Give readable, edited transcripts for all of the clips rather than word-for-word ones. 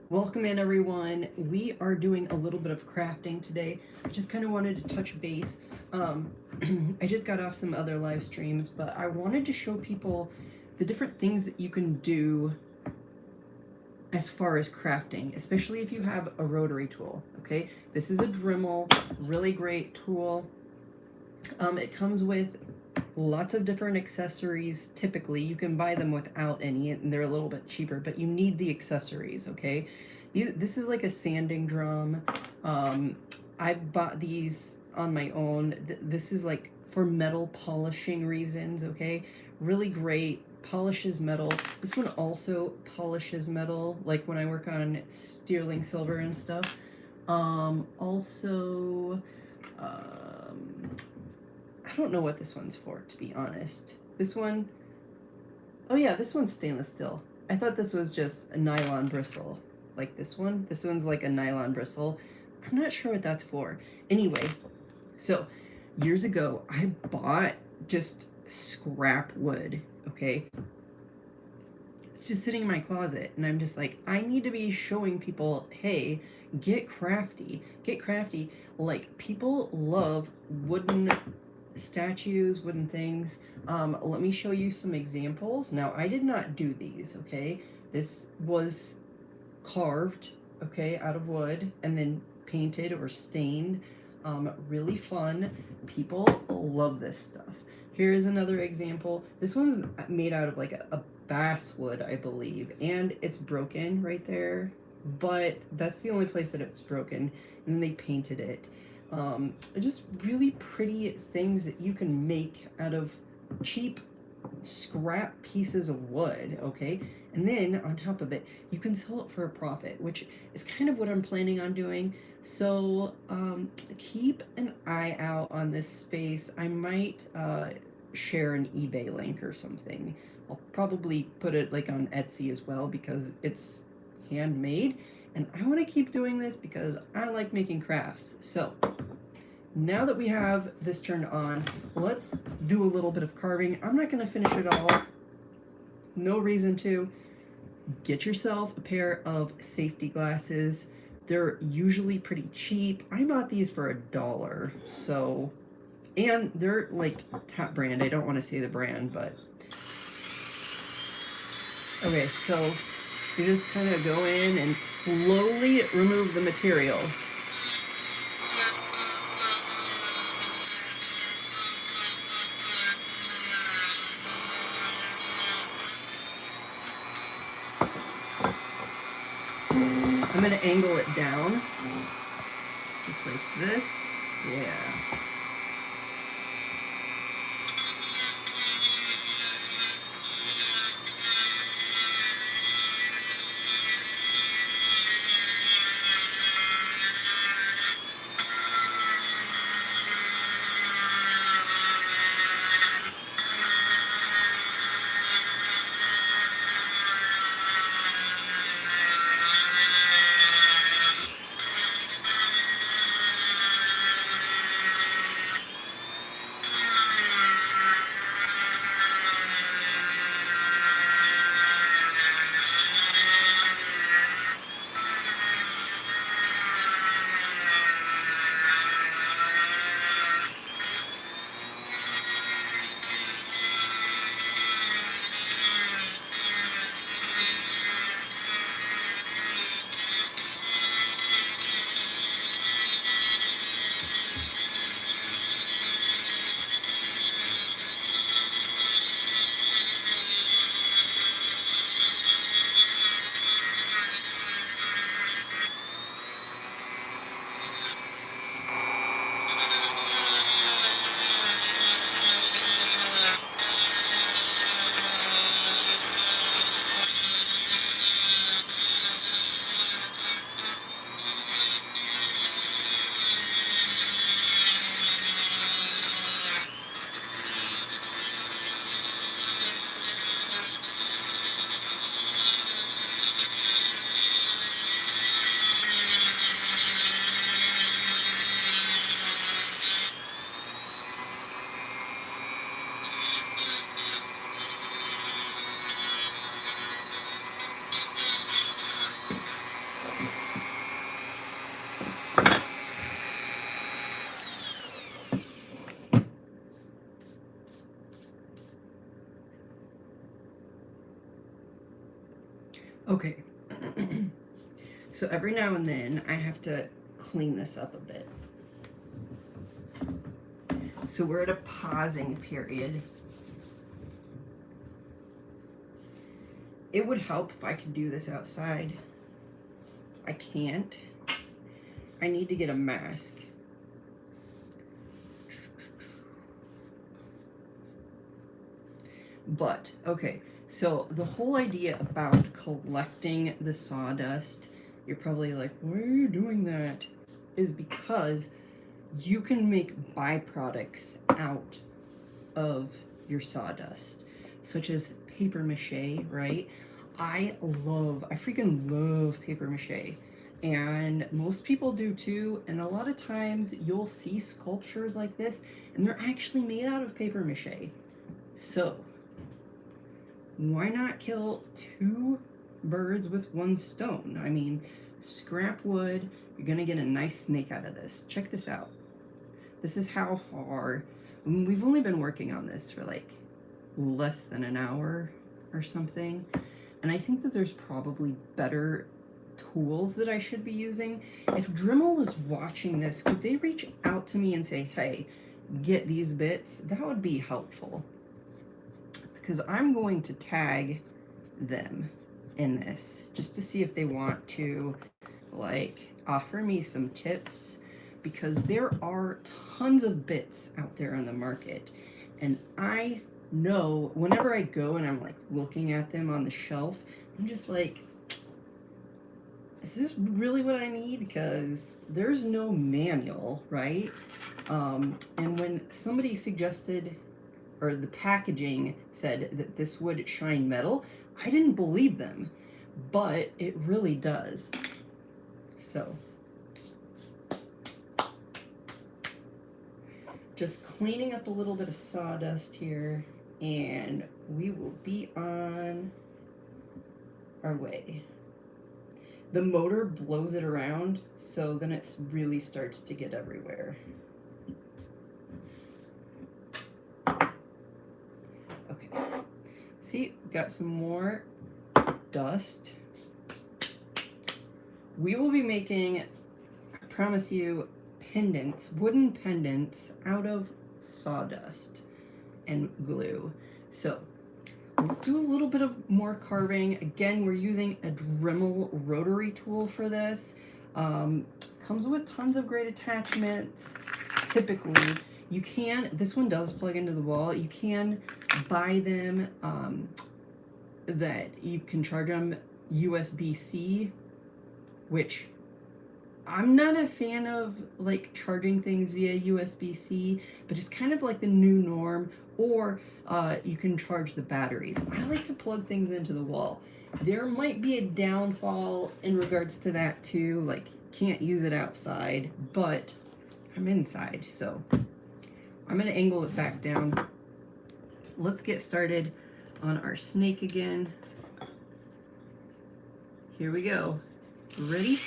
Welcome in, everyone. We are doing a little bit of crafting today. I just kind of wanted to touch base. I just got off some other live streams, but I wanted to show people the different things that you can do as far as crafting, especially if you have a rotary tool. Okay, this is a Dremel, really great tool. It comes with lots of different accessories. Typically you can buy them without any and they're a little bit cheaper, but you need the accessories. Okay, this is like a sanding drum. I bought these on my own. This is like for metal polishing reasons. Okay, really great, polishes metal. This one also polishes metal, like when I work on sterling silver and stuff. Also, I don't know what this one's for, to be honest. This one, oh yeah, this one's stainless steel. I thought this was just a nylon bristle, like this one. This one's like a nylon bristle. I'm not sure what that's for. Anyway, so years ago, I bought just scrap wood, okay? It's just sitting in my closet, and I'm just like, I need to be showing people, hey, get crafty. Get crafty. Like, people love wooden statues, wooden things. Let me show you some examples. Now, I did not do these, okay? This was carved, okay, out of wood and then painted or stained. Really fun. People love this stuff. Here's another example. This one's made out of like a basswood, I believe, and it's broken right there, but that's the only place that it's broken, and then they painted it. Just really pretty things that you can make out of cheap scrap pieces of wood, okay? And then on top of it, you can sell it for a profit, which is kind of what I'm planning on doing. So keep an eye out on this space. I might share an eBay link or something. I'll probably put it like on Etsy as well because it's handmade, and I want to keep doing this because I like making crafts. So now that we have this turned on, let's do a little bit of carving. I'm not going to finish it all. No reason to. Get yourself a pair of safety glasses. They're usually pretty cheap. I bought these for $1. So, and they're like top brand. I don't want to say the brand, but okay, so you just kind of go in and slowly remove the material. I'm going to angle it down, just like this. Yeah. So every now and then I have to clean this up a bit. So we're at a pausing period. It would help if I could do this outside. I can't. I need to get a mask. But, okay, so the whole idea about collecting the sawdust, you're probably like, why are you doing that? Is because you can make byproducts out of your sawdust, such as paper mache, right? I freaking love paper mache. And most people do too. And a lot of times you'll see sculptures like this and they're actually made out of paper mache. So why not kill two birds with one stone? I mean, scrap wood, you're gonna get a nice snake out of this. Check this out. This is how far, we've only been working on this for like less than an hour or something. And I think that there's probably better tools that I should be using. If Dremel was watching this, could they reach out to me and say, hey, get these bits? That would be helpful. Because I'm going to tag them in this just to see if they want to like offer me some tips, because there are tons of bits out there on the market. And I know whenever I go and I'm like looking at them on the shelf, I'm just like, is this really what I need? Because there's no manual, right? And when somebody suggested, or the packaging said that this would shine metal, I didn't believe them, but it really does. So just cleaning up a little bit of sawdust here, and we will be on our way. The motor blows it around, so then it really starts to get everywhere. Okay, see, got some more dust. We will be making, I promise you, pendants, wooden pendants out of sawdust and glue. So let's do a little bit of more carving. Again, we're using a Dremel rotary tool for this. Comes with tons of great attachments. Typically, you can, this one does plug into the wall. You can buy them that you can charge them USB-C, which I'm not a fan of like charging things via USB-C, but it's kind of like the new norm. Or you can charge the batteries. I like to plug things into the wall. There might be a downfall in regards to that too, like can't use it outside, but I'm inside, so I'm gonna angle it back down. Let's get started on our snake again. Here we go. Ready?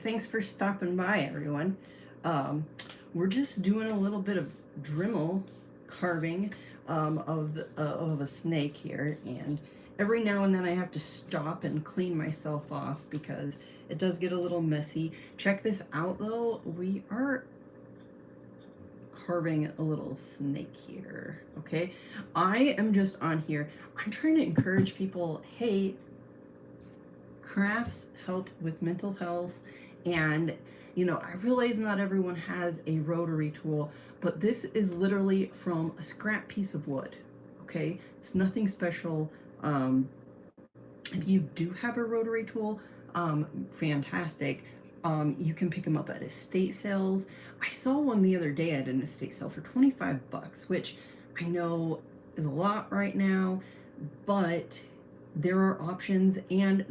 thanks for stopping by, everyone. We're just doing a little bit of Dremel carving of a snake here, and every now and then I have to stop and clean myself off because it does get a little messy. Check this out though, we are carving a little snake here, okay? I am just on here, I'm trying to encourage people, hey, crafts help with mental health, and you know, I realize not everyone has a rotary tool, but this is literally from a scrap piece of wood, okay? It's nothing special. If you do have a rotary tool, fantastic. You can pick them up at estate sales. I saw one the other day at an estate sale for 25 bucks, which I know is a lot right now, but there are options, and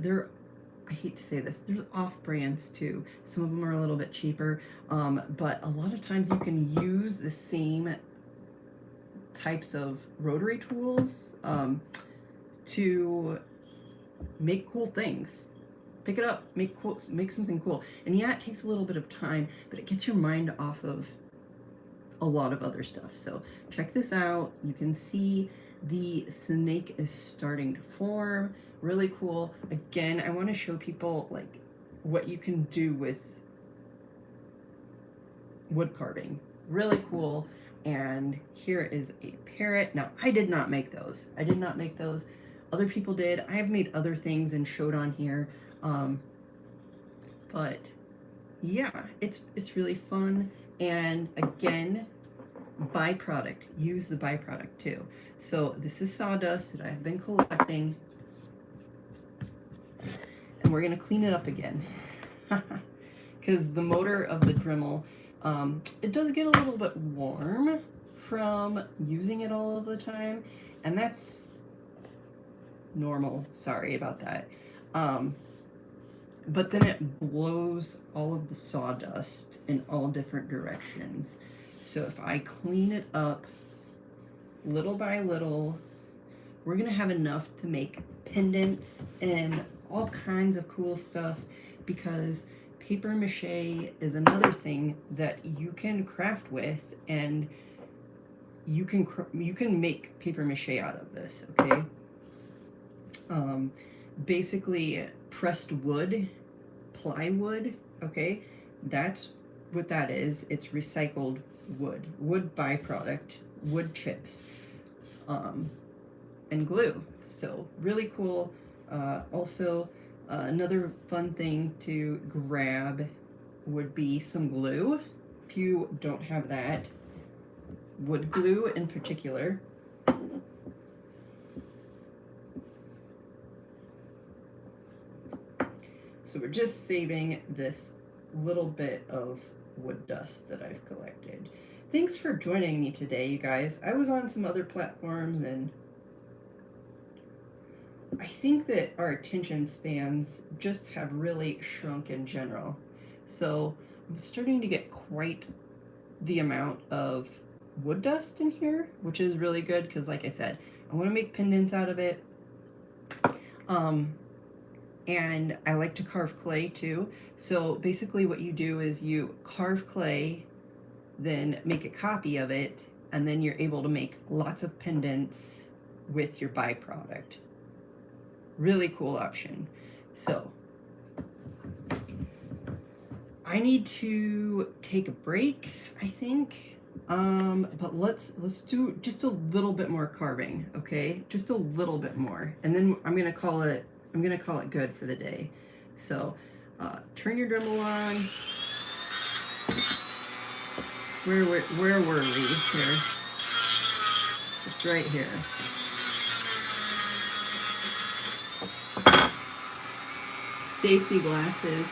I hate to say this, there's off brands too. Some of them are a little bit cheaper, but a lot of times you can use the same types of rotary tools to make cool things. Pick it up, make something cool. And yeah, it takes a little bit of time, but it gets your mind off of a lot of other stuff. So check this out. You can see the snake is starting to form. Really cool. Again, I want to show people like what you can do with wood carving. Really cool. And here is a parrot. Now, I did not make those. Other people did. I have made other things and showed on here. But yeah, it's really fun. And again, byproduct, use the byproduct too. So this is sawdust that I've been collecting, and we're gonna clean it up again because the motor of the Dremel, it does get a little bit warm from using it all of the time, and that's normal. Sorry about that. But then it blows all of the sawdust in all different directions. So if I clean it up little by little, we're gonna have enough to make pendants and all kinds of cool stuff, because paper mache is another thing that you can craft with, and you can make paper mache out of this, okay? Basically pressed wood, plywood, okay? That's what that is. It's recycled wood byproduct, wood chips, and glue. So really cool. Also, another fun thing to grab would be some glue. If you don't have that, wood glue in particular. So we're just saving this little bit of wood dust that I've collected. Thanks for joining me today, you guys. I was on some other platforms, and I think that our attention spans just have really shrunk in general. So I'm starting to get quite the amount of wood dust in here, which is really good because, like I said, I want to make pendants out of it. And I like to carve clay too. So basically what you do is you carve clay, then make a copy of it, and then you're able to make lots of pendants with your byproduct. Really cool option. So I need to take a break, I think. But let's do just a little bit more carving, okay? Just a little bit more. And then I'm gonna call it good for the day. So turn your Dremel on. Where were we here? Just right here. Safety glasses.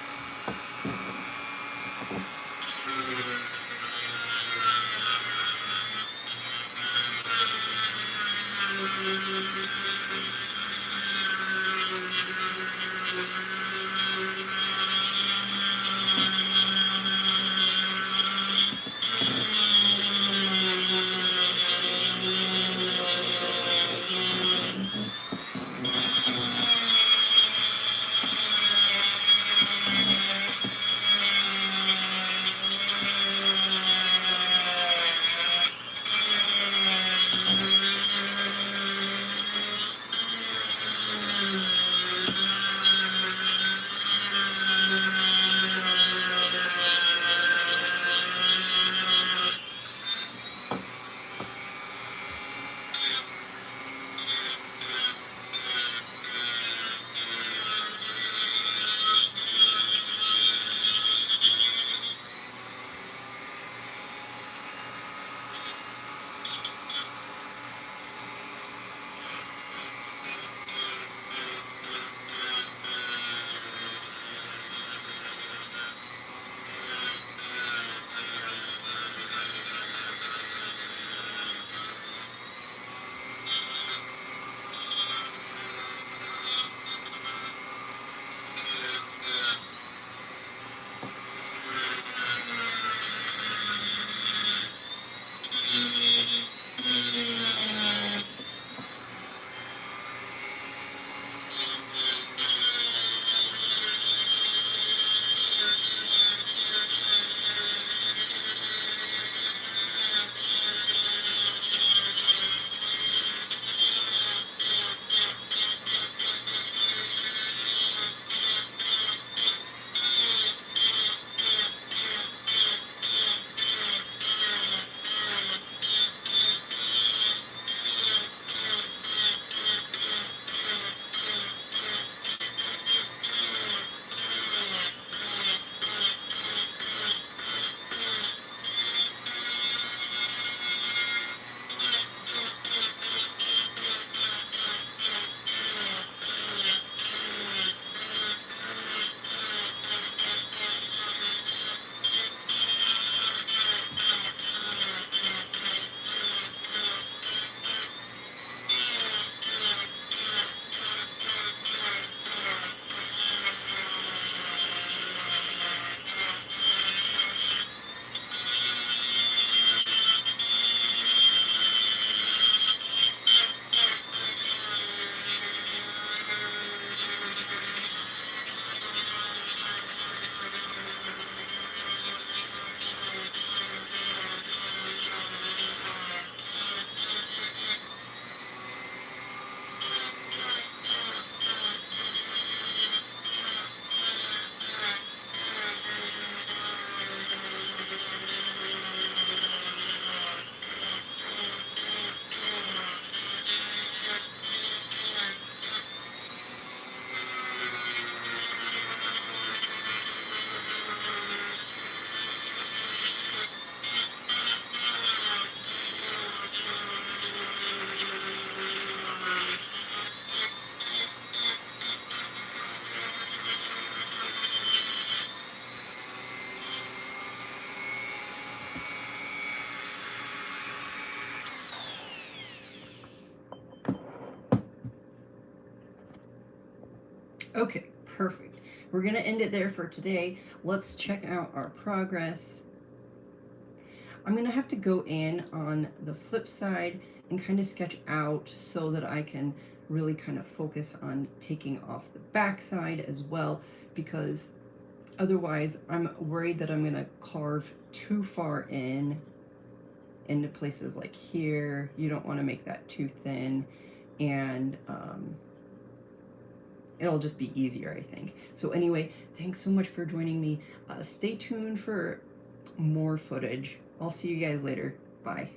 Okay, perfect. We're gonna end it there for today. Let's check out our progress. I'm gonna have to go in on the flip side and kind of sketch out so that I can really kind of focus on taking off the back side as well, because otherwise I'm worried that I'm gonna carve too far in into places like here. You don't want to make that too thin, and it'll just be easier, I think. So anyway, thanks so much for joining me. Stay tuned for more footage. I'll see you guys later. Bye.